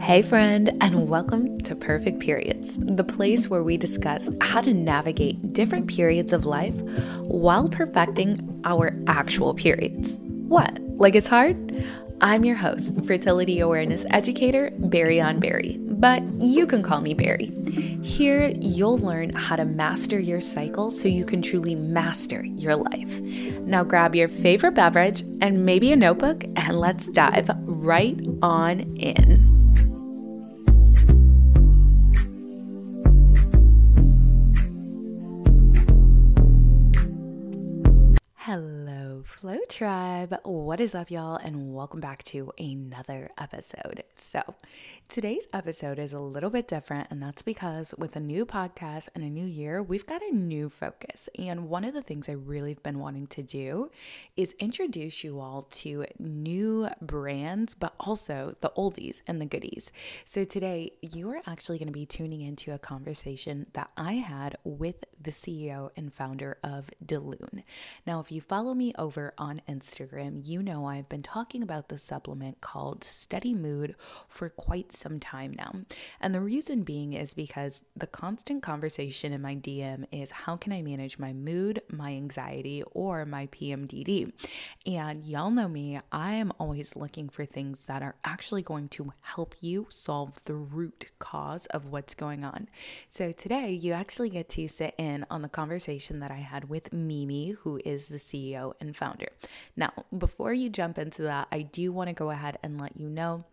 Hey, friend, and welcome to Perfect Periods, the place where we discuss how to navigate different periods of life while perfecting our actual periods. What? Like it's hard? I'm your host, fertility awareness educator, Berri on Berri, but you can call me Berri. Here, you'll learn how to master your cycle so you can truly master your life. Now grab your favorite beverage and maybe a notebook, and let's dive right on in. Hello, Flow Tribe. What is up, y'all? And welcome back to another episode. So, today's episode is a little bit different, and that's because with a new podcast and a new year, we've got a new focus. And one of the things I really have been wanting to do is introduce you all to new brands, but also the oldies and the goodies. So, today, you are actually going to be tuning into a conversation that I had with the CEO and founder of Lune. Now, if you follow me over on Instagram, you know I've been talking about the supplement called Steady Mood for quite some time now. And the reason being is because the constant conversation in my DM is how can I manage my mood, my anxiety, or my PMDD? And y'all know me, I am always looking for things that are actually going to help you solve the root cause of what's going on. So today you actually get to sit in on the conversation that I had with Mimi, who is the CEO and founder. Now, before you jump into that, I do want to go ahead and let you know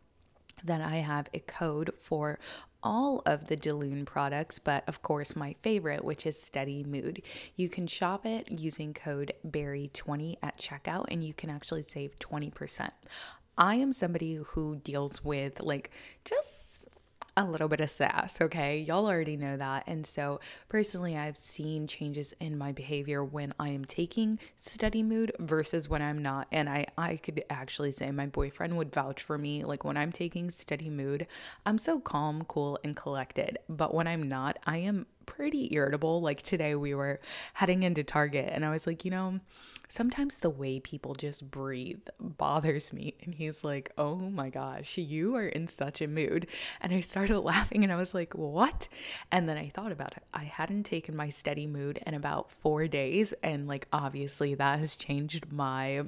that I have a code for all of the Lune products, but of course my favorite, which is Steady Mood. You can shop it using code Berri20 at checkout, and you can actually save 20%. I am somebody who deals with just a little bit of sass, okay? Y'all already know that. And so personally, I've seen changes in my behavior when I am taking Steady Mood versus when I'm not. And I could actually say my boyfriend would vouch for me. Like when I'm taking Steady Mood, I'm so calm, cool, and collected. But when I'm not, I am pretty irritable. Like today we were heading into Target and I was like, sometimes the way people just breathe bothers me. And he's like, oh my gosh, you are in such a mood. And I started laughing and I was like, what? And then I thought about it. I hadn't taken my Steady Mood in about 4 days. And obviously that has changed my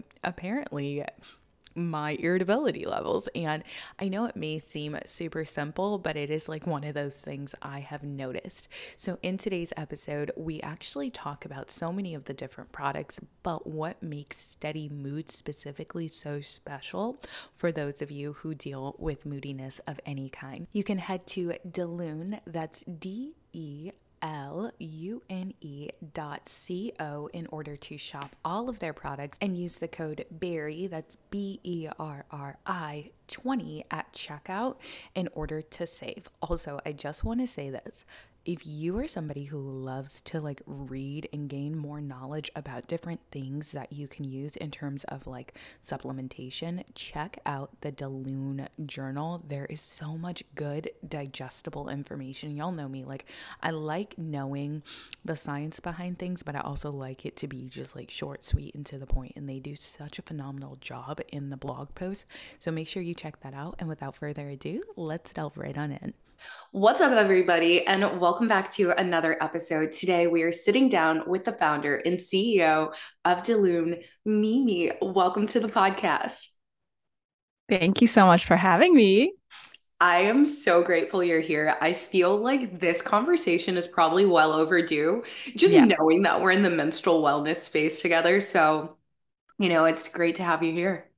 irritability levels. And I know it may seem super simple, but it is one of those things I have noticed. So in today's episode, we actually talk about so many of the different products, but what makes Steady Mood specifically so special for those of you who deal with moodiness of any kind. You can head to Lune, that's Lune.co in order to shop all of their products and use the code Berri, that's BERRI 20 at checkout in order to save. Also, I just want to say this. If you are somebody who loves to read and gain more knowledge about different things that you can use in terms of supplementation, check out the Lune journal. There is so much good digestible information. Y'all know me, I like knowing the science behind things, but I also like it to be just short, sweet, and to the point. And they do such a phenomenal job in the blog post. So make sure you check that out. And without further ado, let's delve right on in. What's up, everybody, and welcome back to another episode. Today, we are sitting down with the founder and CEO of Lune, Mimi. Welcome to the podcast. Thank you so much for having me. I am so grateful you're here. I feel like this conversation is probably well overdue, just knowing that we're in the menstrual wellness space together. So, it's great to have you here.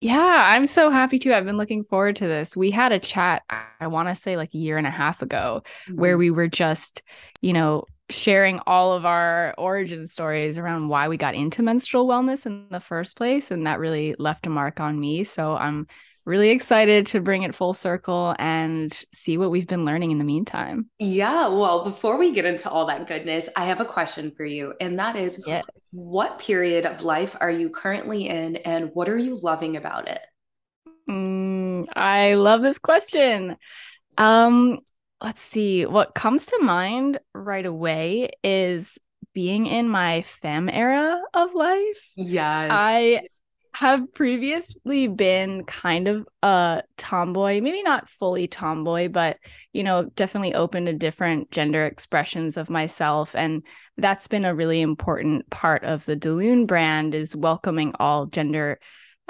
Yeah, I'm so happy too. I've been looking forward to this. We had a chat, I want to say a year and a half ago, where we were just, sharing all of our origin stories around why we got into menstrual wellness in the first place. And that really left a mark on me. So I'm really excited to bring it full circle and see what we've been learning in the meantime. Yeah, well, before we get into all that goodness, I have a question for you. And that is, Yes. what period of life are you currently in, and what are you loving about it? I love this question. Let's see. What comes to mind right away is being in my femme era of life. Yes. have previously been kind of a tomboy, maybe not fully tomboy, but definitely open to different gender expressions of myself. And that's been a really important part of the Lune brand, is welcoming all gender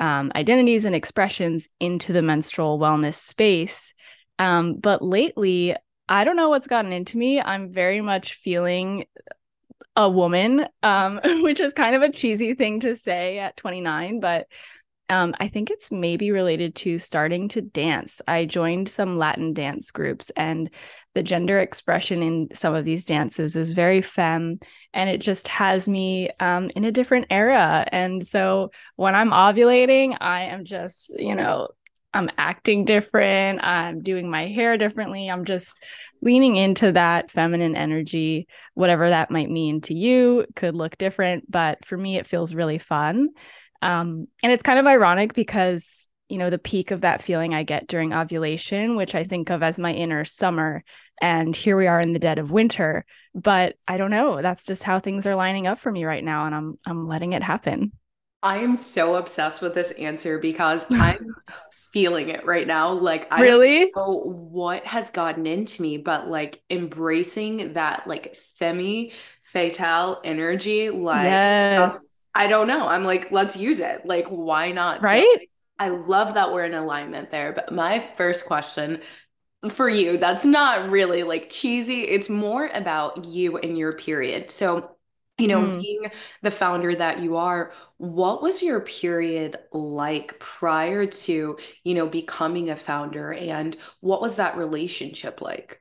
identities and expressions into the menstrual wellness space. But lately, I don't know what's gotten into me. I'm very much feeling a woman, which is kind of a cheesy thing to say at 29, but I think it's maybe related to starting to dance. I joined some Latin dance groups, and the gender expression in some of these dances is very femme, and it just has me in a different era. And so when I'm ovulating, I am just, I'm acting different. I'm doing my hair differently. I'm just leaning into that feminine energy, whatever that might mean to you, could look different. But for me, it feels really fun. And it's kind of ironic because, the peak of that feeling I get during ovulation, which I think of as my inner summer. And here we are in the dead of winter. But I don't know. That's just how things are lining up for me right now. And I'm letting it happen. I am so obsessed with this answer because I'm feeling it right now. Like, I don't Really? know what has gotten into me, but like embracing that like femme fatale energy, like, Yes. I don't know. I'm like, let's use it. Like, why not? So Right? I love that we're in alignment there. But my first question for you, that's not really like cheesy. It's more about you and your period. So, Mm. being the founder that you are, what was your period like prior to, becoming a founder? And what was that relationship like?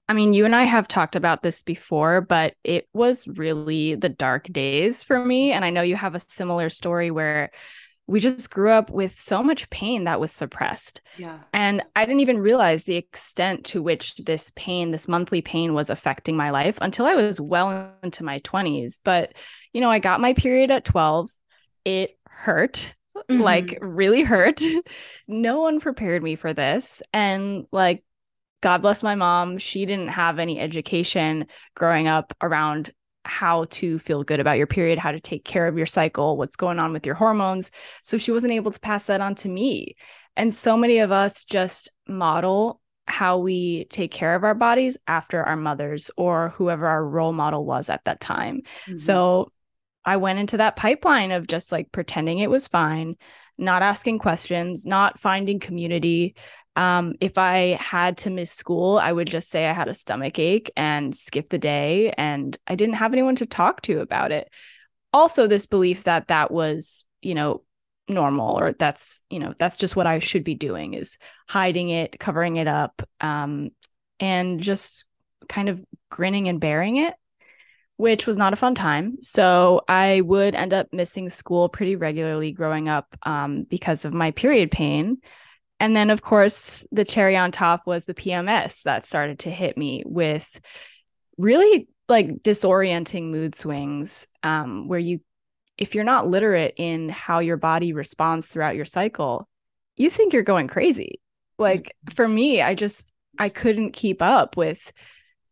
I mean, you and I have talked about this before, but it was really the dark days for me. And I know you have a similar story where we just grew up with so much pain that was suppressed. Yeah. And I didn't even realize the extent to which this pain, this monthly pain, was affecting my life until I was well into my 20s. But, I got my period at 12. It hurt, like Hmm. really hurt. No one prepared me for this. And like, God bless my mom. She didn't have any education growing up around how to feel good about your period, how to take care of your cycle, what's going on with your hormones. So she wasn't able to pass that on to me. And so many of us just model how we take care of our bodies after our mothers or whoever our role model was at that time. Hmm. So I went into that pipeline of just like pretending it was fine, not asking questions, not finding community. If I had to miss school, I would just say I had a stomach ache and skip the day. And I didn't have anyone to talk to about it. Also, this belief that that was, normal, or that's just what I should be doing, is hiding it, covering it up, and just kind of grinning and bearing it, which was not a fun time. So I would end up missing school pretty regularly growing up, because of my period pain. And then, of course, the cherry on top was the PMS that started to hit me with really like disorienting mood swings, where if you're not literate in how your body responds throughout your cycle, you think you're going crazy. Like for me, I couldn't keep up with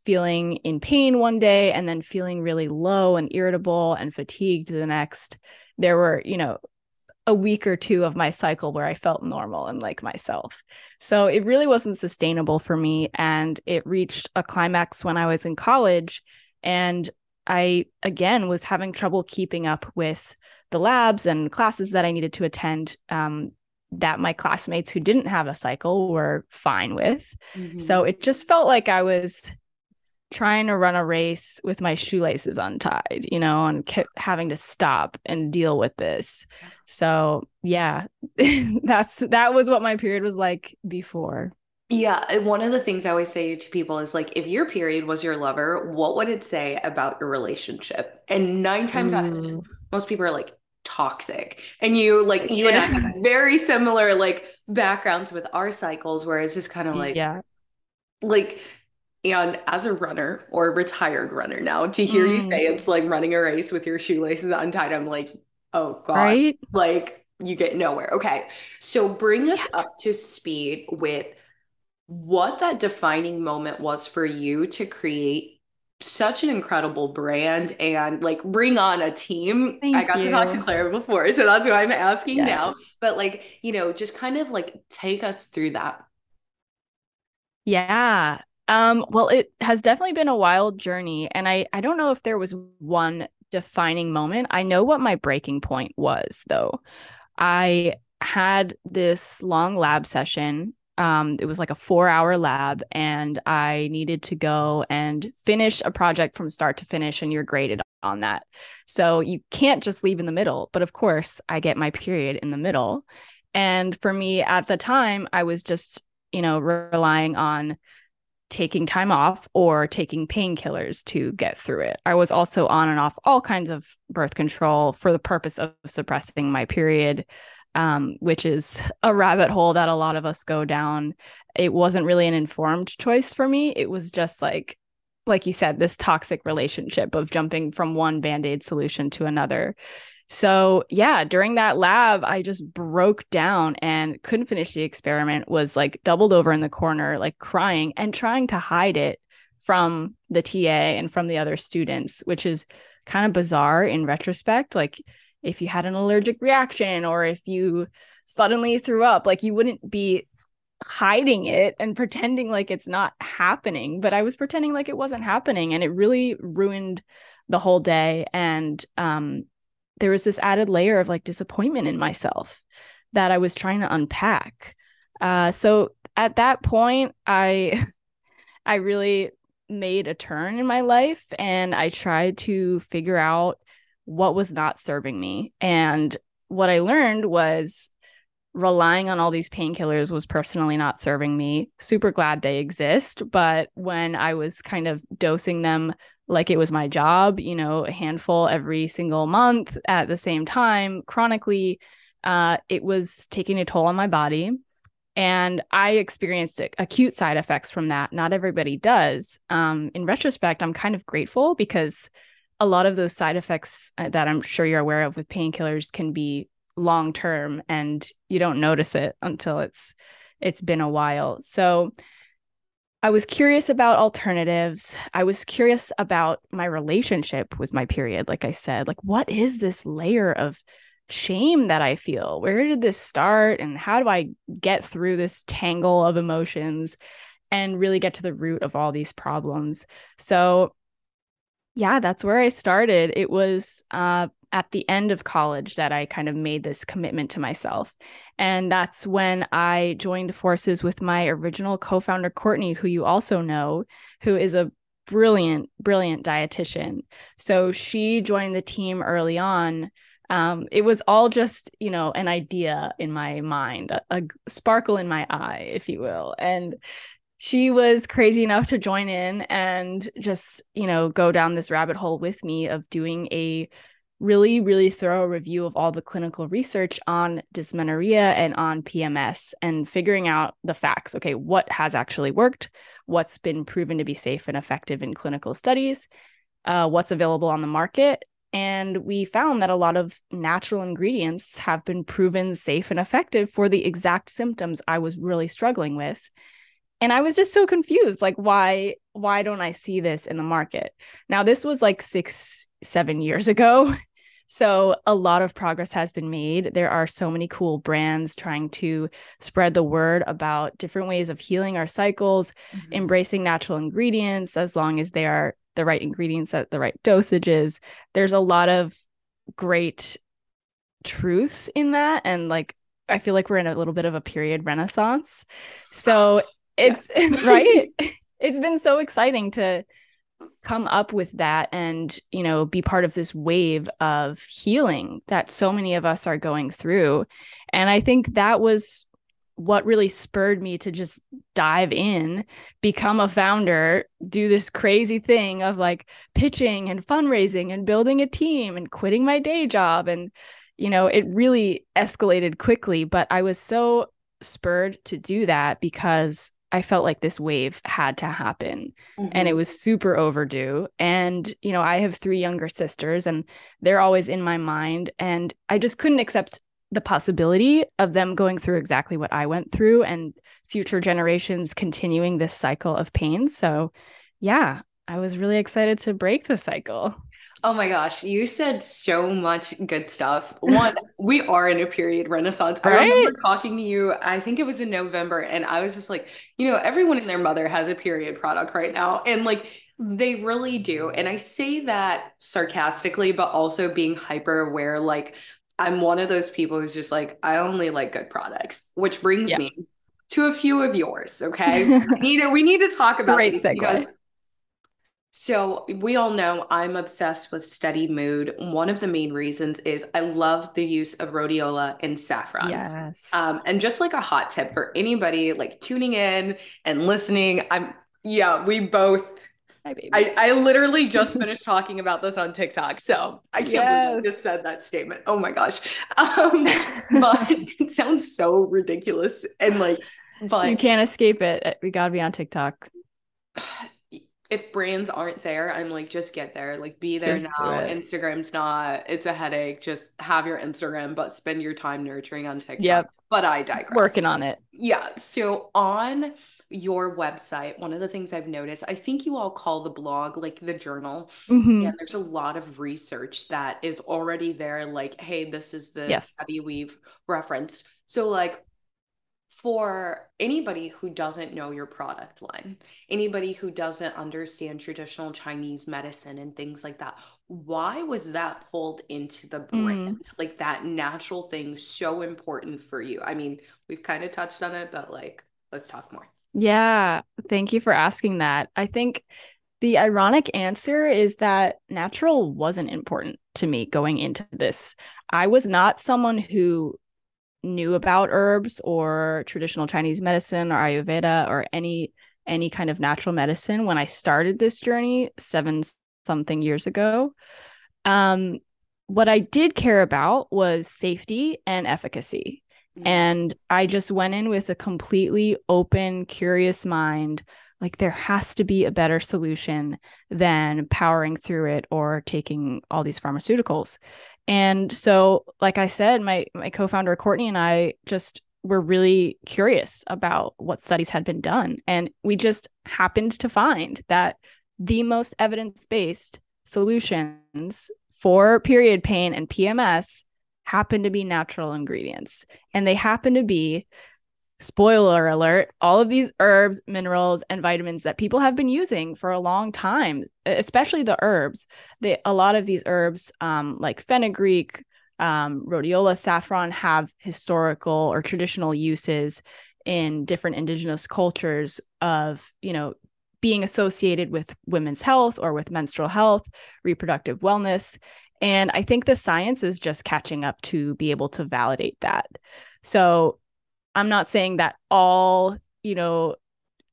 feeling in pain one day and then feeling really low and irritable and fatigued the next. There were, a week or two of my cycle where I felt normal and like myself. So it really wasn't sustainable for me. And it reached a climax when I was in college. And I, again, was having trouble keeping up with the labs and classes that I needed to attend, that my classmates who didn't have a cycle were fine with. Hmm. So it just felt like I was trying to run a race with my shoelaces untied, and kept having to stop and deal with this. So yeah, that was what my period was like before. Yeah, one of the things I always say to people is like, if your period was your lover, what would it say about your relationship? And nine times out of ten, Ooh. most people are like toxic. And you and I have Yes. very similar like backgrounds with our cycles, where it's just kind of Yeah. like, and as a runner or a retired runner now, to hear you Mm, say it's like running a race with your shoelaces untied, I'm like, oh God, right? like you get nowhere. Okay, so bring us Yes. up to speed with what that defining moment was for you to create such an incredible brand and like bring on a team. I Thank got to talk to you. Clara before, so that's why I'm asking now. Yes. But like, just kind of like take us through that. Yeah. Well, it has definitely been a wild journey, and I don't know if there was one defining moment. I know what my breaking point was, though. I had this long lab session. It was like a 4-hour lab, and I needed to go and finish a project from start to finish, and you're graded on that. So you can't just leave in the middle. But of course, I get my period in the middle. And for me at the time, I was just, relying on taking time off or taking painkillers to get through it. I was also on and off all kinds of birth control for the purpose of suppressing my period, which is a rabbit hole that a lot of us go down. It wasn't really an informed choice for me. It was just like you said, this toxic relationship of jumping from one band-aid solution to another. So yeah, during that lab, I just broke down and couldn't finish the experiment, was like doubled over in the corner, like crying and trying to hide it from the TA and from the other students, which is kind of bizarre in retrospect. Like if you had an allergic reaction or if you suddenly threw up, like you wouldn't be hiding it and pretending like it's not happening. But I was pretending like it wasn't happening, and it really ruined the whole day. And there was this added layer of like disappointment in myself that I was trying to unpack. So at that point, I really made a turn in my life, and I tried to figure out what was not serving me. And what I learned was relying on all these painkillers was personally not serving me. Super glad they exist, but when I was kind of dosing them like it was my job, a handful every single month at the same time, chronically, it was taking a toll on my body. And I experienced acute side effects from that. Not everybody does. In retrospect, I'm kind of grateful because a lot of those side effects that I'm sure you're aware of with painkillers can be long term, and you don't notice it until it's been a while. So I was curious about alternatives. I was curious about my relationship with my period. Like I said, like what is this layer of shame that I feel? Where did this start, and how do I get through this tangle of emotions and really get to the root of all these problems? So yeah, that's where I started. It was at the end of college that I kind of made this commitment to myself. And that's when I joined forces with my original co-founder, Courtney, who you also know, who is a brilliant, brilliant dietitian. So she joined the team early on. It was all just, an idea in my mind, a sparkle in my eye, if you will. And she was crazy enough to join in and just, go down this rabbit hole with me of doing a really, really thorough review of all the clinical research on dysmenorrhea and on PMS and figuring out the facts. Okay, what has actually worked? What's been proven to be safe and effective in clinical studies? What's available on the market? And we found that a lot of natural ingredients have been proven safe and effective for the exact symptoms I was really struggling with. And I was just so confused, like, why don't I see this in the market? Now, this was like 6-7 years ago. So a lot of progress has been made. There are so many cool brands trying to spread the word about different ways of healing our cycles, embracing natural ingredients as long as they are the right ingredients at the right dosages. There's a lot of great truth in that. And like, I feel like we're in a little bit of a period renaissance. So Yeah. it's right. It's been so exciting to come up with that and, be part of this wave of healing that so many of us are going through. And I think that was what really spurred me to just dive in, become a founder, do this crazy thing of like pitching and fundraising and building a team and quitting my day job. And, it really escalated quickly, but I was so spurred to do that because I felt like this wave had to happen and it was super overdue. And, I have 3 younger sisters and they're always in my mind. And I just couldn't accept the possibility of them going through exactly what I went through and future generations continuing this cycle of pain. So yeah, I was really excited to break the cycle. Oh my gosh, you said so much good stuff. One, we are in a period renaissance. I remember Right? talking to you, I think it was in November, and I was just like, everyone and their mother has a period product right now. And like, they really do. And I say that sarcastically, but also being hyper aware. Like, I'm one of those people who's just like, I only like good products, which brings Yeah. me to a few of yours. Okay. We need to talk about Great these because segue. so we all know I'm obsessed with steady mood. One of the main reasons is I love the use of rhodiola and saffron. Yes. And just like a hot tip for anybody like tuning in and listening, yeah, we both, Hi, baby. I literally just finished talking about this on TikTok. So I can't believe I Yes. just said that statement. Oh my gosh. Um, but it sounds so ridiculous. And like, You but can't escape it. We gotta be on TikTok. if brands aren't there, I'm like, just get there. Like, be there Just do now. it. Instagram's not, it's a headache. Just have your Instagram, but spend your time nurturing on TikTok. Yep. But I digress. Working on it. Yeah. So on your website, one of the things I've noticed, I think you all call the blog like the journal. And Hmm. there's a lot of research that is already there. Like, hey, this is the Yes. study we've referenced. So, like, for anybody who doesn't know your product line, anybody who doesn't understand traditional Chinese medicine and things like that, why was that pulled into the brand? Mm. Like that natural thing so important for you? I mean, we've kind of touched on it, but like, let's talk more. Yeah. Thank you for asking that. I think the ironic answer is that natural wasn't important to me going into this. I was not someone who knew about herbs or traditional Chinese medicine or Ayurveda or any kind of natural medicine when I started this journey seven something years ago. Um, what I did care about was safety and efficacy. Mm, And I just went in with a completely open, curious mind. Like, there has to be a better solution than powering through it or taking all these pharmaceuticals. And so, like I said, my co-founder Courtney and I just were really curious about what studies had been done. And we just happened to find that the most evidence-based solutions for period pain and PMS happen to be natural ingredients. And they happen to be, spoiler alert, all of these herbs, minerals, and vitamins that people have been using for a long time, especially the herbs. A lot of these herbs, like fenugreek, rhodiola, saffron, have historical or traditional uses in different indigenous cultures of, being associated with women's health or with menstrual health, reproductive wellness. And I think the science is just catching up to be able to validate that. So I'm not saying that all,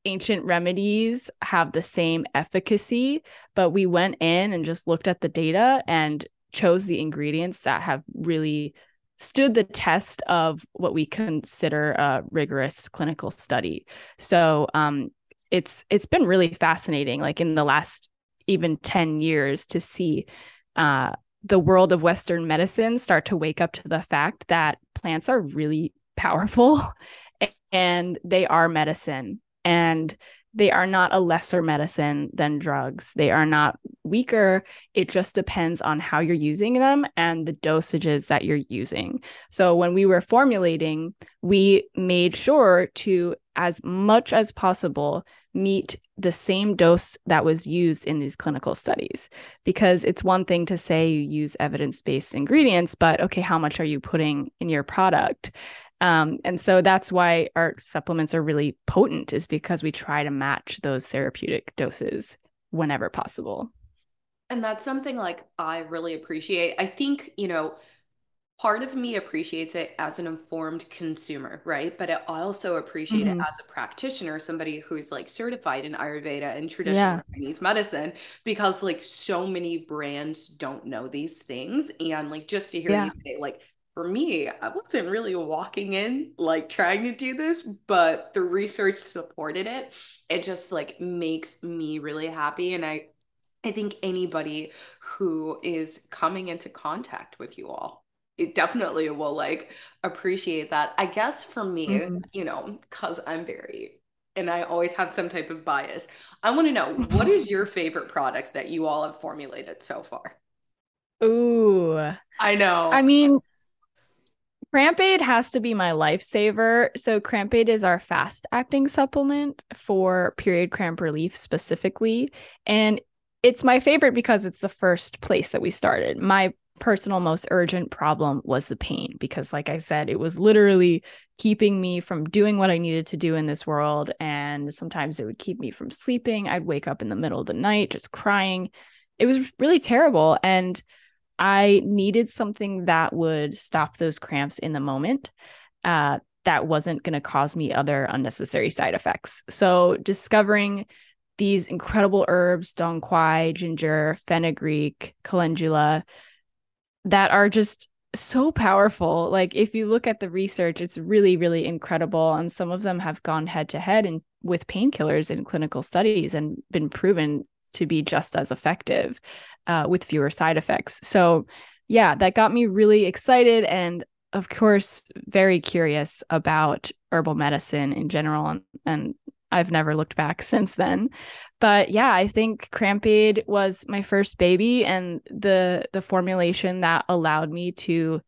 ancient remedies have the same efficacy, but we went in and just looked at the data and chose the ingredients that have really stood the test of what we consider a rigorous clinical study. So it's been really fascinating, like in the last even 10 years, to see uh, the world of Western medicine start to wake up to the fact that plants are really powerful and they are medicine, and they are not a lesser medicine than drugs. They are not weaker. It just depends on how you're using them and the dosages that you're using. So when we were formulating, we made sure to, as much as possible, meet the same dose that was used in these clinical studies. Because it's one thing to say you use evidence-based ingredients, but okay, how much are you putting in your product? And so that's why our supplements are really potent, is because we try to match those therapeutic doses whenever possible. and that's something like I really appreciate. I think, part of me appreciates it as an informed consumer, right? But I also appreciate it Mm-hmm. as a practitioner, somebody who's like certified in Ayurveda and traditional Yeah. Chinese medicine, because like so many brands don't know these things. And like just to hear Yeah. you say, like, for me, I wasn't really walking in like trying to do this, but the research supported it. It just like makes me really happy. And I think anybody who is coming into contact with you all, it definitely will like appreciate that. I guess for me, Mm-hmm. because I'm very and I always have some type of bias. I want to know, what is your favorite product that you all have formulated so far? Ooh. I I know. mean, Cramp Aid has to be my lifesaver. So Cramp Aid is our fast acting supplement for period cramp relief specifically. And it's my favorite because it's the first place that we started. My personal most urgent problem was the pain because, like I said, it was literally keeping me from doing what I needed to do in this world. And sometimes it would keep me from sleeping. I'd wake up in the middle of the night just crying. It was really terrible. And I needed something that would stop those cramps in the moment. That wasn't going to cause me other unnecessary side effects. So discovering these incredible herbs, dong quai, ginger, fenugreek, calendula, that are just so powerful. Like if you look at the research, it's really, really incredible. And some of them have gone head to head and with painkillers in clinical studies and been proven to be just as effective with fewer side effects. So yeah, that got me really excited and of course very curious about herbal medicine in general. And I've never looked back since then. But yeah, I think Cramp Aid was my first baby and the formulation that allowed me to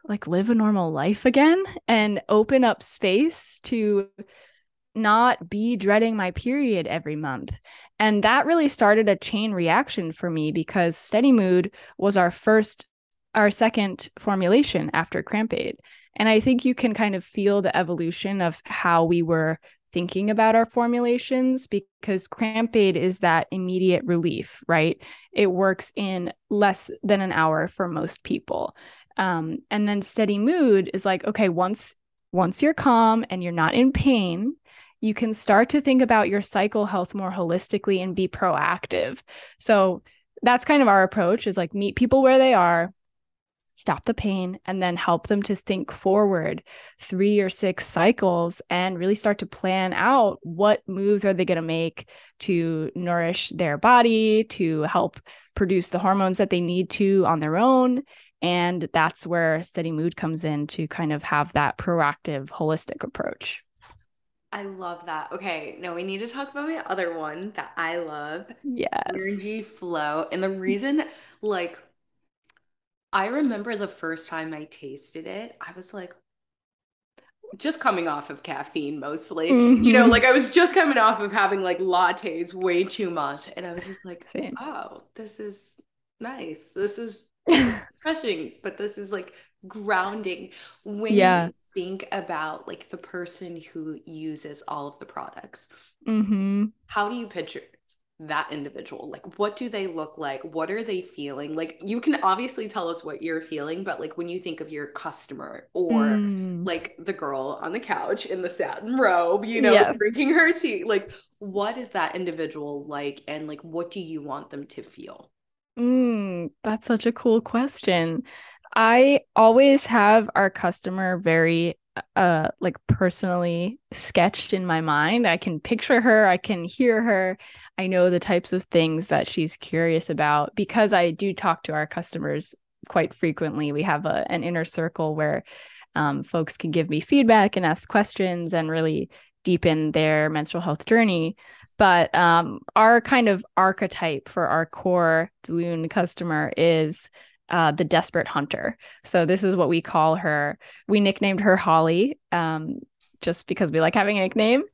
like live a normal life again and open up space to not be dreading my period every month. And that really started a chain reaction for me because Steady Mood was our second formulation after Cramp Aid. And I think you can kind of feel the evolution of how we were thinking about our formulations because Cramp Aid is that immediate relief, right? It works in less than an hour for most people. And then Steady Mood is like, okay, once you're calm and you're not in pain, you can start to think about your cycle health more holistically and be proactive. So that's kind of our approach is like meet people where they are, stop the pain, and then help them to think forward 3 or 6 cycles and really start to plan out what moves are they going to make to nourish their body, to help produce the hormones that they need to on their own. And that's where Steady Mood comes in to kind of have that proactive, holistic approach. I love that. Okay, no, we need to talk about my other one that I love, Yes. Energy Flow. And the reason, like, I remember the first time I tasted it, I was like, just coming off of caffeine mostly. Mm-hmm. Like I was just coming off of having like lattes way too much. And I was just like, Same. oh, this is nice. This is refreshing, but this is like grounding. When Yeah. you think about like the person who uses all of the products, Mm-hmm. how do you picture that individual? Like, what do they look like? What are they feeling? Like, you can obviously tell us what you're feeling, but like when you think of your customer or Mm. like the girl on the couch in the satin robe, Yes. drinking her tea, like, what is that individual like? And like, what do you want them to feel? That's such a cool question. I always have our customer very like personally sketched in my mind. I can picture her, I can hear her. I know the types of things that she's curious about because I do talk to our customers quite frequently. We have an inner circle where folks can give me feedback and ask questions and really deepen their menstrual health journey. But our kind of archetype for our core Lune customer is the desperate hunter. So this is what we call her. We nicknamed her Holly just because we like having a nickname.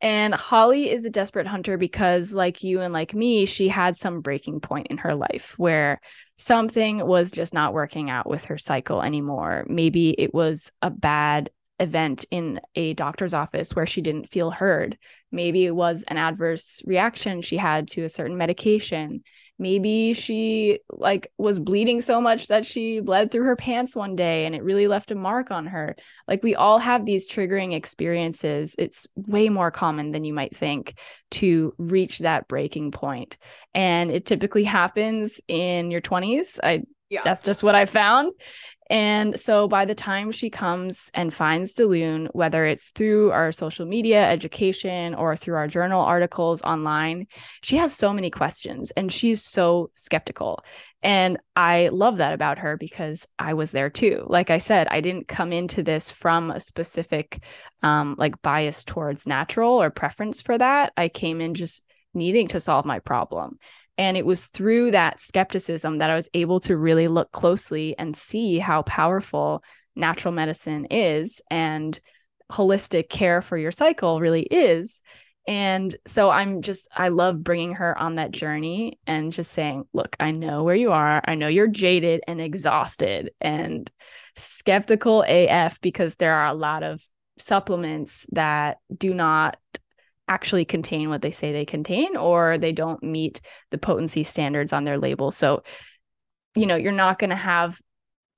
And Holly is a desperate hunter because, like you and like me, she had some breaking point in her life where something was just not working out with her cycle anymore. Maybe it was a bad event in a doctor's office where she didn't feel heard. Maybe it was an adverse reaction she had to a certain medication. Maybe she like was bleeding so much that she bled through her pants one day and it really left a mark on her. Like we all have these triggering experiences. It's way more common than you might think to reach that breaking point. And it typically happens in your 20s. Yeah. That's just what I found. And so by the time she comes and finds Lune, whether it's through our social media education or through our journal articles online, she has so many questions and she's so skeptical. And I love that about her because I was there too. Like I said, I didn't come into this from a specific like bias towards natural or preference for that. I came in just needing to solve my problem. And it was through that skepticism that I was able to really look closely and see how powerful natural medicine is and holistic care for your cycle really is. And so I love bringing her on that journey and just saying, look, I know where you are. I know you're jaded and exhausted and skeptical AF because there are a lot of supplements that do not actually contain what they say they contain, or they don't meet the potency standards on their label. So, you're not going to have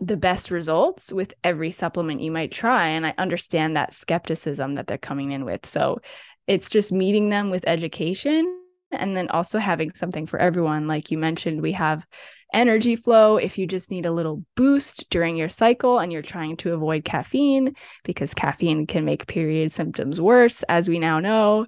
the best results with every supplement you might try. And I understand that skepticism that they're coming in with. So it's just meeting them with education and then also having something for everyone. Like you mentioned, we have energy flow if you just need a little boost during your cycle and you're trying to avoid caffeine because caffeine can make period symptoms worse, as we now know.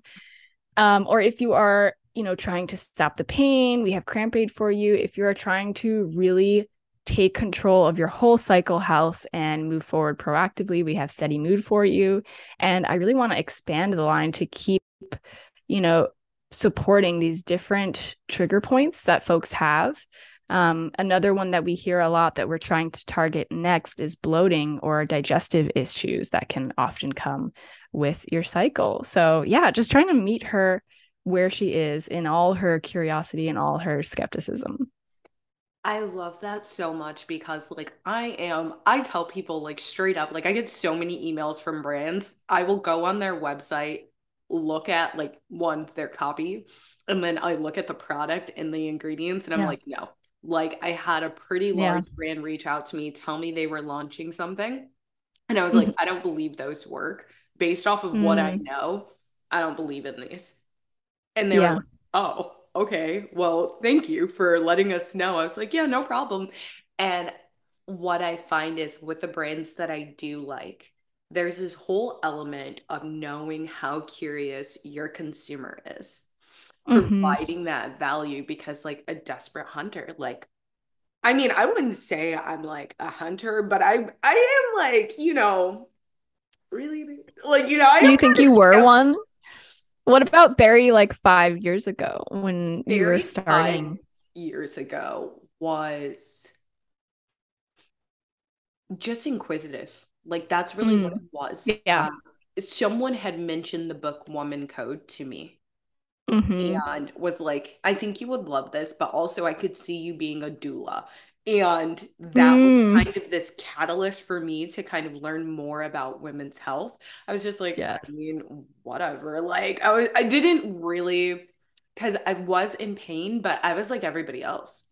Or if you are, trying to stop the pain, we have Cramp Aid for you. If you're trying to really take control of your whole cycle health and move forward proactively, we have Steady Mood for you. And I really want to expand the line to keep, supporting these different trigger points that folks have. Another one that we hear a lot that we're trying to target next is bloating or digestive issues that can often come with your cycle. So yeah, just trying to meet her where she is in all her curiosity and all her skepticism. I love that so much because I tell people like straight up, like I get so many emails from brands. I will go on their website, look at like their copy, and then I look at the product and the ingredients and I'm Yeah. like, no. Like I had a pretty Yeah. large brand reach out to me, tell me they were launching something. And I was like, Mhm. I don't believe those work. Based off of what I Mm, know, I don't believe in these. And they were yeah. like, oh, okay. Well, thank you for letting us know. I was like, yeah, no problem. And what I find is with the brands that I do like, there's this whole element of knowing how curious your consumer is, Hmm. providing that value because, like, a desperate hunter, like, I mean, I wouldn't say I'm like a hunter, but I am like, really like, I Do am you think kind you of were skeptical. one? What about Berri like 5 years ago when you were Berri 5 starting? years ago was just inquisitive. Like that's really what it Mm, was. yeah. Someone had mentioned the book Woman Code to me Hmm. and was like, I think you would love this, but also I could see you being a doula. And that was Mm, kind of this catalyst for me to kind of learn more about women's health. I was just like, I yes. mean, whatever. Like I didn't really because I was in pain, but I was like everybody else.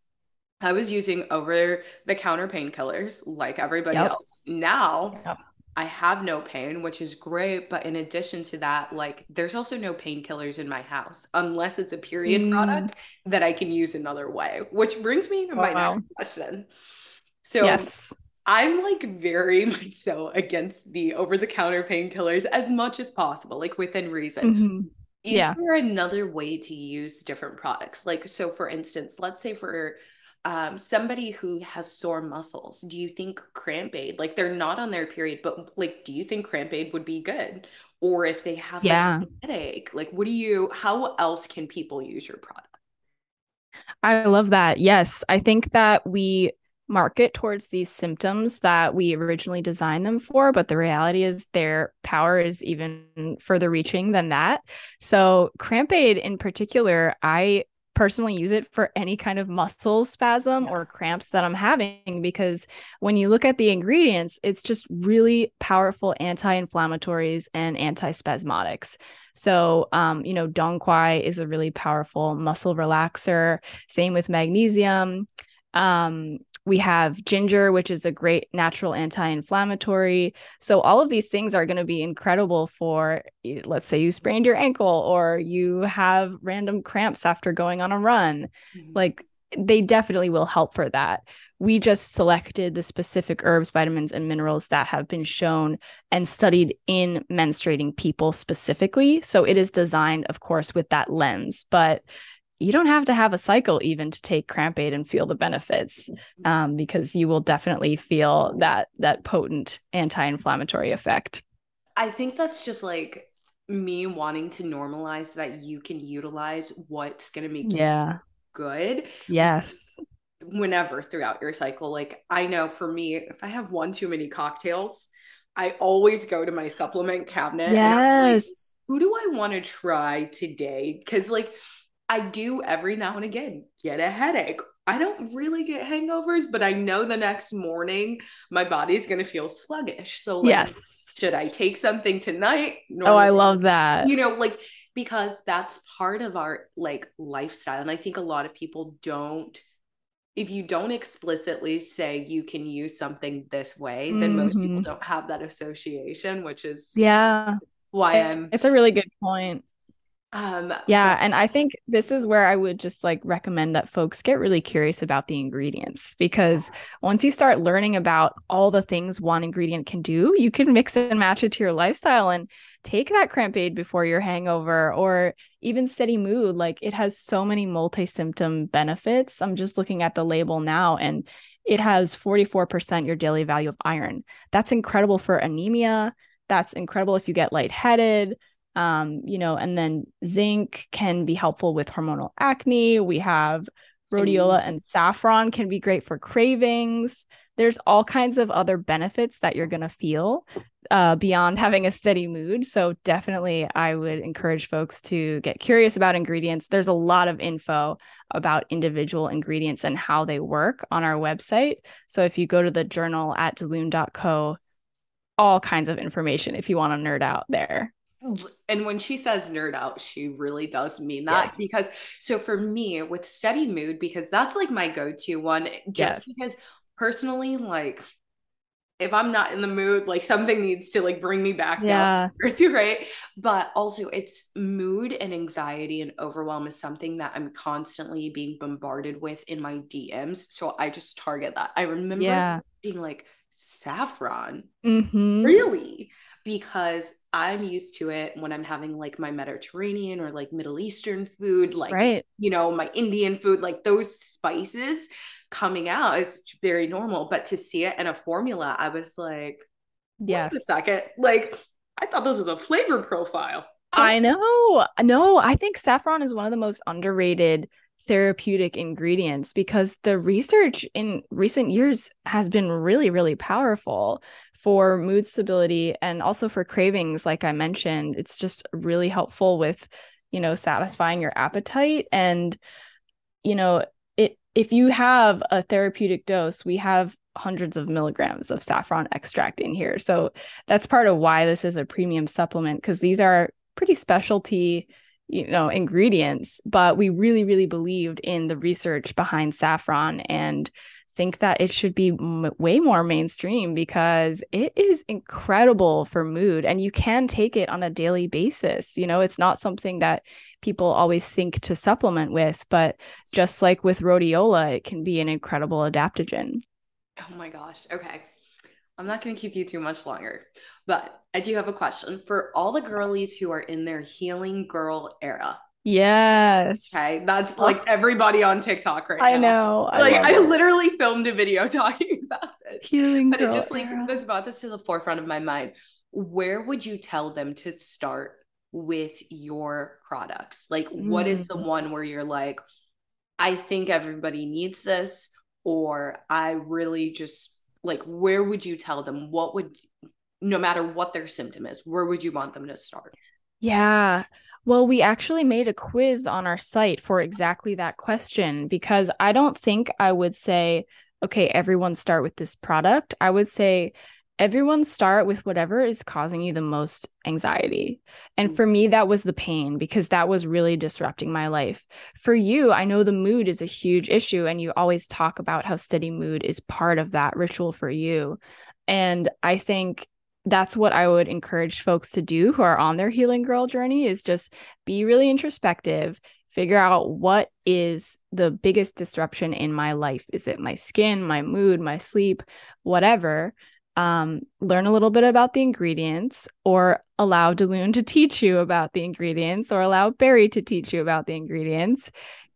I was using over the counter painkillers like everybody Yep. else. Now Yep. I have no pain, which is great. But in addition to that, like there's also no painkillers in my house unless it's a period Mm, product that I can use another way, which brings me to my next wow. question. So Yes. I'm like very much so against the over-the-counter painkillers as much as possible, like within reason. Hmm. Is Yeah. there another way to use different products? Like, so for instance, let's say for somebody who has sore muscles, do you think Cramp Aid, like they're not on their period, but like, do you think Cramp Aid would be good? Or if they have like Yeah. a headache, like, how else can people use your product? I love that. Yes. I think that we market towards these symptoms that we originally designed them for, but the reality is their power is even further reaching than that. So, Cramp Aid in particular, I personally use it for any kind of muscle spasm Yeah. or cramps that I'm having because when you look at the ingredients, it's just really powerful anti-inflammatories and antispasmodics. So, Dong Quai is a really powerful muscle relaxer. Same with magnesium. We have ginger, which is a great natural anti-inflammatory. So all of these things are going to be incredible for, let's say you sprained your ankle or you have random cramps after going on a run. Mhm. Like they definitely will help for that. We just selected the specific herbs, vitamins, and minerals that have been shown and studied in menstruating people specifically. So it is designed, of course, with that lens, but you don't have to have a cycle even to take Cramp Aid and feel the benefits, because you will definitely feel that potent anti-inflammatory effect. I think that's just like me wanting to normalize that you can utilize what's going to make you Yeah. good Yes. whenever throughout your cycle. Like, I know for me, if I have one too many cocktails, I always go to my supplement cabinet and I'm like, Yes. who do I want to try today? Because, like, I do every now and again get a headache. I don't really get hangovers, but I know the next morning my body's going to feel sluggish. So, like, Yes. should I take something tonight? Oh, I Normally, love that. like, because that's part of our like lifestyle. And I think a lot of people don't, if you don't explicitly say you can use something this way, then most people Mm-hmm. don't have that association, which is Yeah. why I'm It's a really good point. but Yeah, and I think this is where I would just like recommend that folks get really curious about the ingredients, because once you start learning about all the things one ingredient can do, you can mix and match it to your lifestyle and take that cramp aid before your hangover or even steady mood. Like it has so many multi-symptom benefits. I'm just looking at the label now and it has 44% your daily value of iron. That's incredible for anemia. That's incredible if you get lightheaded. And then zinc can be helpful with hormonal acne. We have rhodiola and saffron can be great for cravings. There's all kinds of other benefits that you're going to feel beyond having a steady mood. So definitely I would encourage folks to get curious about ingredients. There's a lot of info about individual ingredients and how they work on our website. So if you go to the journal at lune.co, all kinds of information if you want to nerd out there. and when she says nerd out, she really does mean that. Yes. Because so for me with steady mood, because that's like my go-to one, just Yes. because personally, like, if I'm not in the mood, like something needs to like bring me back down Yeah. to earth, right? But also it's mood and anxiety and overwhelm is something that I'm constantly being bombarded with in my DMs. So I just target that. I remember Yeah. being like, saffron, Mm-hmm. really? Because I'm used to it when I'm having like my Mediterranean or like Middle Eastern food, like, Right. my Indian food, like those spices coming out is very normal. But to see it in a formula, I was like, wait a Yes. second. Like, I thought this was a flavor profile. Huh? I know. No, I think saffron is one of the most underrated therapeutic ingredients because the research in recent years has been really, really powerful for mood stability and also for cravings. Like I mentioned, it's just really helpful with, satisfying your appetite. And, if you have a therapeutic dose, we have hundreds of milligrams of saffron extract in here. So that's part of why this is a premium supplement, because these are pretty specialty, ingredients, but we really, really believed in the research behind saffron and think that it should be way more mainstream because it is incredible for mood and you can take it on a daily basis. It's not something that people always think to supplement with, but just like with rhodiola, it can be an incredible adaptogen. Oh my gosh. Okay. I'm not going to keep you too much longer, but I do have a question for all the girlies who are in their healing girl era. Okay, Yes. that's Oh, like everybody on TikTok right I now. know. I Like, love I it. literally filmed a video talking about this, Healing but it girl just like era. this brought this to the forefront of my mind. Where would you tell them to start with your products? Like, what is the Mm. one where you're like, I think everybody needs this, or I really just like, where would you tell them? What would, no matter what their symptom is, where would you want them to start? Yeah. Well, we actually made a quiz on our site for exactly that question because I don't think I would say, okay, everyone start with this product. I would say everyone start with whatever is causing you the most anxiety. And for me, that was the pain because that was really disrupting my life. For you, I know the mood is a huge issue, and you always talk about how steady mood is part of that ritual for you. And I think that's what I would encourage folks to do who are on their healing girl journey is just be really introspective, figure out what is the biggest disruption in my life. Is it my skin, my mood, my sleep, whatever? Learn a little bit about the ingredients, or allow Lune to teach you about the ingredients, or allow Berri to teach you about the ingredients,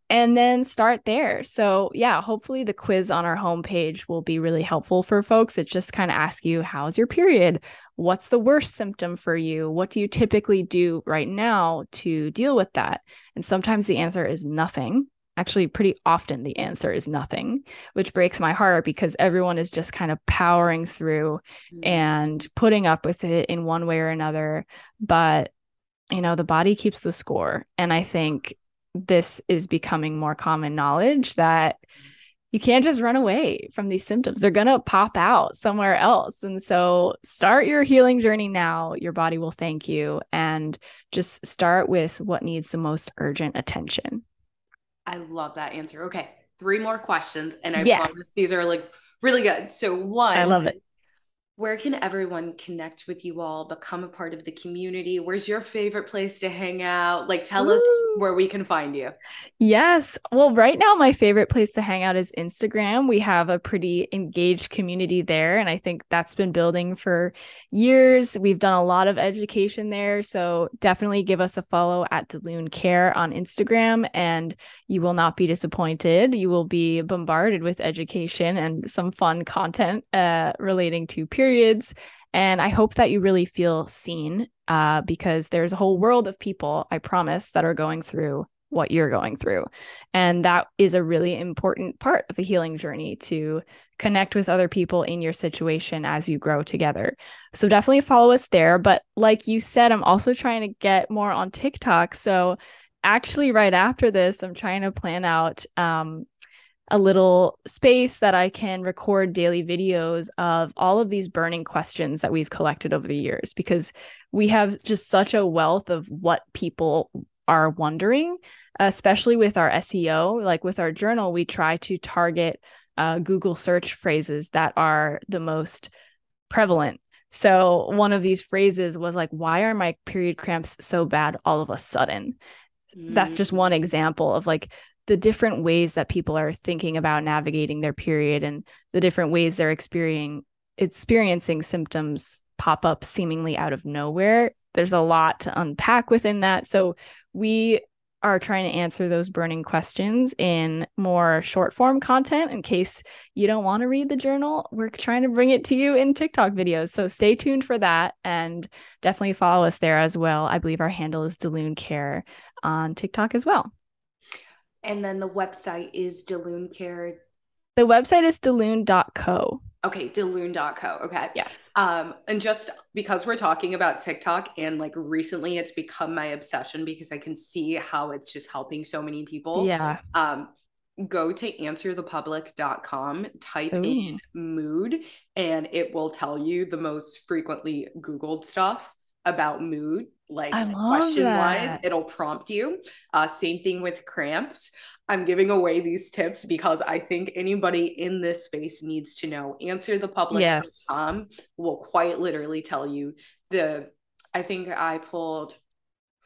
and then start there. So yeah, hopefully the quiz on our homepage will be really helpful for folks. It just kind of asks you, how's your period? What's the worst symptom for you? What do you typically do right now to deal with that? And sometimes the answer is nothing. Actually, pretty often the answer is nothing, which breaks my heart because everyone is just kind of powering through and putting up with it in one way or another. But, the body keeps the score. And I think this is becoming more common knowledge that you can't just run away from these symptoms. They're going to pop out somewhere else. And so start your healing journey now. Your body will thank you. And just start with what needs the most urgent attention. I love that answer. Okay, 3 more questions, and I promise Yes. these are like really good. So I one, love it. where can everyone connect with you all, become a part of the community? Where's your favorite place to hang out? Like, tell us Ooh. where we can find you. Yes. Well, right now, my favorite place to hang out is Instagram. We have a pretty engaged community there, and I think that's been building for years. We've done a lot of education there. So definitely give us a follow at Lune Care on Instagram, and you will not be disappointed. You will be bombarded with education and some fun content relating to periods. And I hope that you really feel seen because there's a whole world of people, I promise, that are going through what you're going through. And that is a really important part of a healing journey, to connect with other people in your situation as you grow together. So definitely follow us there. But like you said, I'm also trying to get more on TikTok. So actually, right after this, I'm trying to plan out a little space that I can record daily videos of all of these burning questions that we've collected over the years, because we have just such a wealth of what people are wondering, especially with our SEO. Like with our journal, we try to target Google search phrases that are the most prevalent. So one of these phrases was like, why are my period cramps so bad all of a sudden? That's just one example of like the different ways that people are thinking about navigating their period, and the different ways they're experiencing symptoms pop up seemingly out of nowhere. There's a lot to unpack within that. So we are trying to answer those burning questions in more short form content. In case you don't want to read the journal, we're trying to bring it to you in TikTok videos. So stay tuned for that, and definitely follow us there as well. I believe our handle is Lune Care on TikTok as well. And then the website is Lune Care. The website is delune.co. Okay, delune.co. Okay. Yes. And just because we're talking about TikTok, and like recently it's become my obsession because I can see how it's just helping so many people. Yeah. Go to answerthepublic.com, type Ooh. in mood, and it will tell you the most frequently Googled stuff about mood, like I love question wise. that. It'll prompt you. Same thing with cramps. I'm giving away these tips because I think anybody in this space needs to know. Answerthepublic.com Yes. will quite literally tell you I think I pulled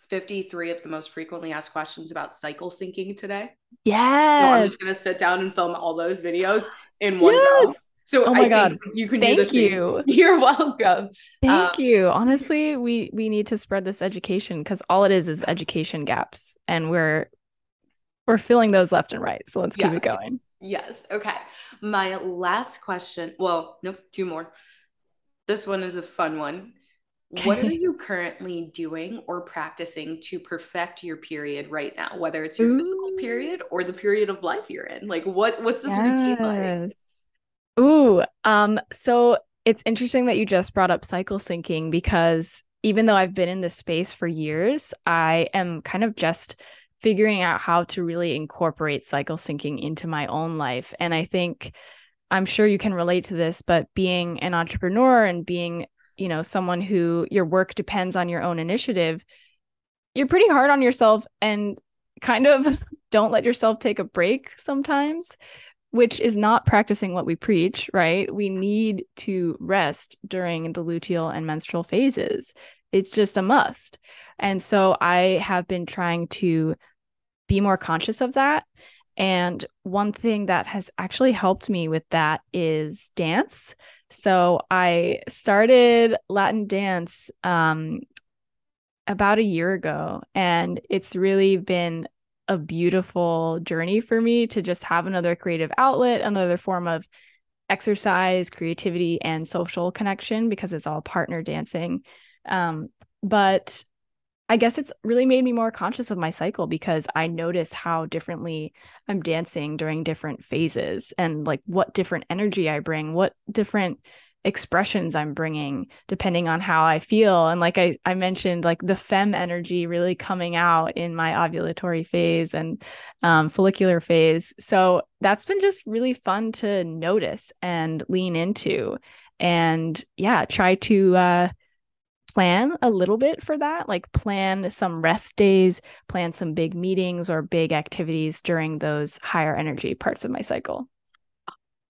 53 of the most frequently asked questions about cycle syncing today. So I'm just Yes. going to sit down and film all those videos in one go. Yes. So Oh I my think God. you can do the Thank same. you. You're welcome. Thank you. Honestly, we need to spread this education, because all it is education gaps, and we're filling those left and right. So let's keep it going. Yes. Okay. My last question. Well, no, 2 more. This one is a fun one. What are you currently doing or practicing to perfect your period right now, whether it's your physical period or the period of life you're in? Like what's this routine like? Yes. Ooh, so it's interesting that you just brought up cycle syncing, because even though I've been in this space for years, I am kind of just figuring out how to really incorporate cycle syncing into my own life. And I think, I'm sure you can relate to this, but being an entrepreneur and being, someone who your work depends on your own initiative, you're pretty hard on yourself and kind of don't let yourself take a break sometimes, which is not practicing what we preach, right? We need to rest during the luteal and menstrual phases. It's just a must. And so I have been trying to be more conscious of that. And one thing that has actually helped me with that is dance. So I started Latin dance about a year ago, and it's really been a beautiful journey for me to just have another creative outlet, another form of exercise, creativity, and social connection because it's all partner dancing. But I guess it's really made me more conscious of my cycle because I notice how differently I'm dancing during different phases and like what different energy I bring, what different expressions I'm bringing depending on how I feel. And like I mentioned, like the femme energy really coming out in my ovulatory phase and follicular phase. So that's been just really fun to notice and lean into. And yeah, try to plan a little bit for that, like plan some rest days, plan some big meetings or big activities during those higher energy parts of my cycle.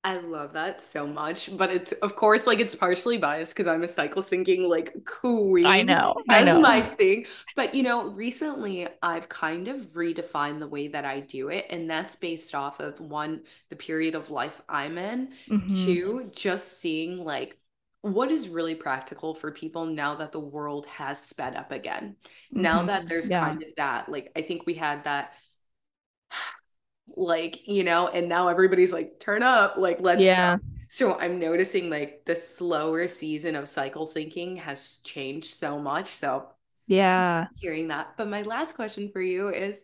I love that so much, but it's of course like it's partially biased because I'm a cycle syncing like I queen. know, I That's know. my thing. But recently I've kind of redefined the way that I do it, and that's based off of one, the period of life I'm in, Mm-hmm. two, just seeing like what is really practical for people now that the world has sped up again. Now that Mm-hmm. there's Yeah. kind of that, like I think we had that like, and now everybody's like, turn up, like, let's Yeah. just. So I'm noticing like the slower season of cycle syncing has changed so much. So Yeah. hearing that. But my last question for you is,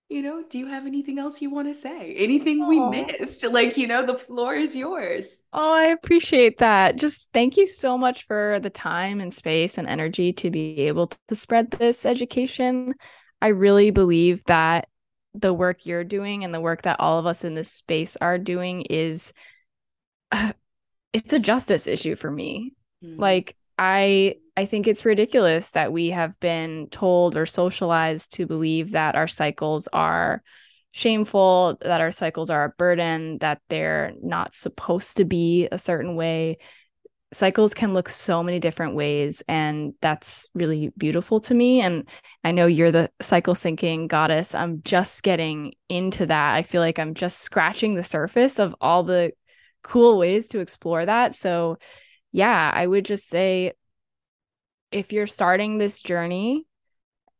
do you have anything else you want to say? Anything we Oh. missed? Like, the floor is yours. Oh, I appreciate that. Just thank you so much for the time and space and energy to be able to spread this education. I really believe that the work you're doing and the work that all of us in this space are doing is it's a justice issue for me. Mm, Like I think it's ridiculous that we have been told or socialized to believe that our cycles are shameful, that our cycles are a burden, that they're not supposed to be a certain way. Cycles can look so many different ways, and that's really beautiful to me. And I know you're the cycle syncing goddess. I'm just getting into that. I feel like I'm just scratching the surface of all the cool ways to explore that. So yeah, I would just say if you're starting this journey,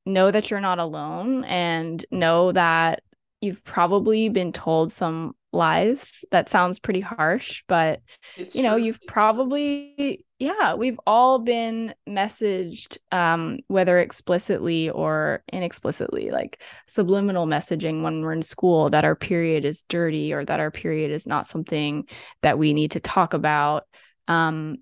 know that you're not alone and know that you've probably been told some lies. That sounds pretty harsh, but it's true. you've probably, yeah, we've all been messaged, whether explicitly or inexplicitly, like subliminal messaging when we're in school that our period is dirty or that our period is not something that we need to talk about. Um,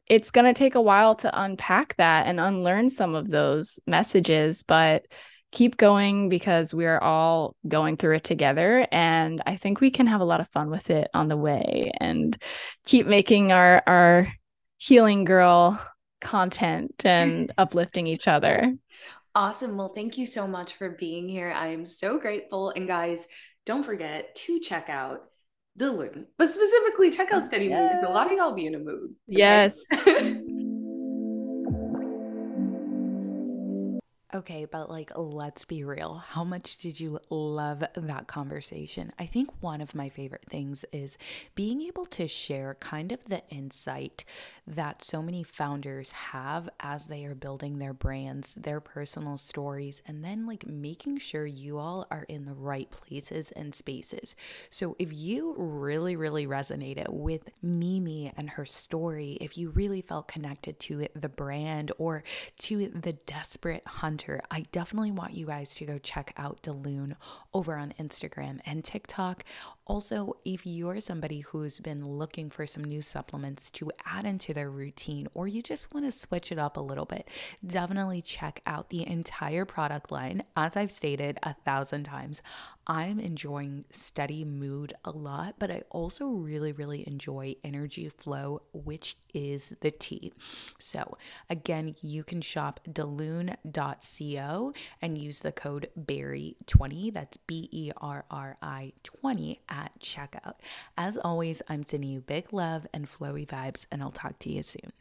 it's going to take a while to unpack that and unlearn some of those messages, but keep going because we're all going through it together. And I think we can have a lot of fun with it on the way and keep making our healing girl content and uplifting each other. Awesome. Well, thank you so much for being here. I am so grateful. And guys, don't forget to check out the Lune, but specifically check out Steady Mood because a lot of y'all be in a Yes. mood. Yes. Okay. Okay, but like, let's be real. How much did you love that conversation? I think one of my favorite things is being able to share kind of the insight that so many founders have as they are building their brands, their personal stories, and then like making sure you all are in the right places and spaces. So if you really, really resonated with Mimi and her story, if you really felt connected to the brand or to the desperate hunter, I definitely want you guys to go check out Lune over on Instagram and TikTok. Also, if you're somebody who's been looking for some new supplements to add into their routine, or you just want to switch it up a little bit, definitely check out the entire product line. As I've stated 1,000 times, I'm enjoying Steady Mood a lot, but I also really, really enjoy Energy Flow, which is the tea. So again, you can shop delune.co and use the code Berri20, that's BERRI 20 at checkout. As always, I'm sending you big love and flowy vibes, and I'll talk to you soon.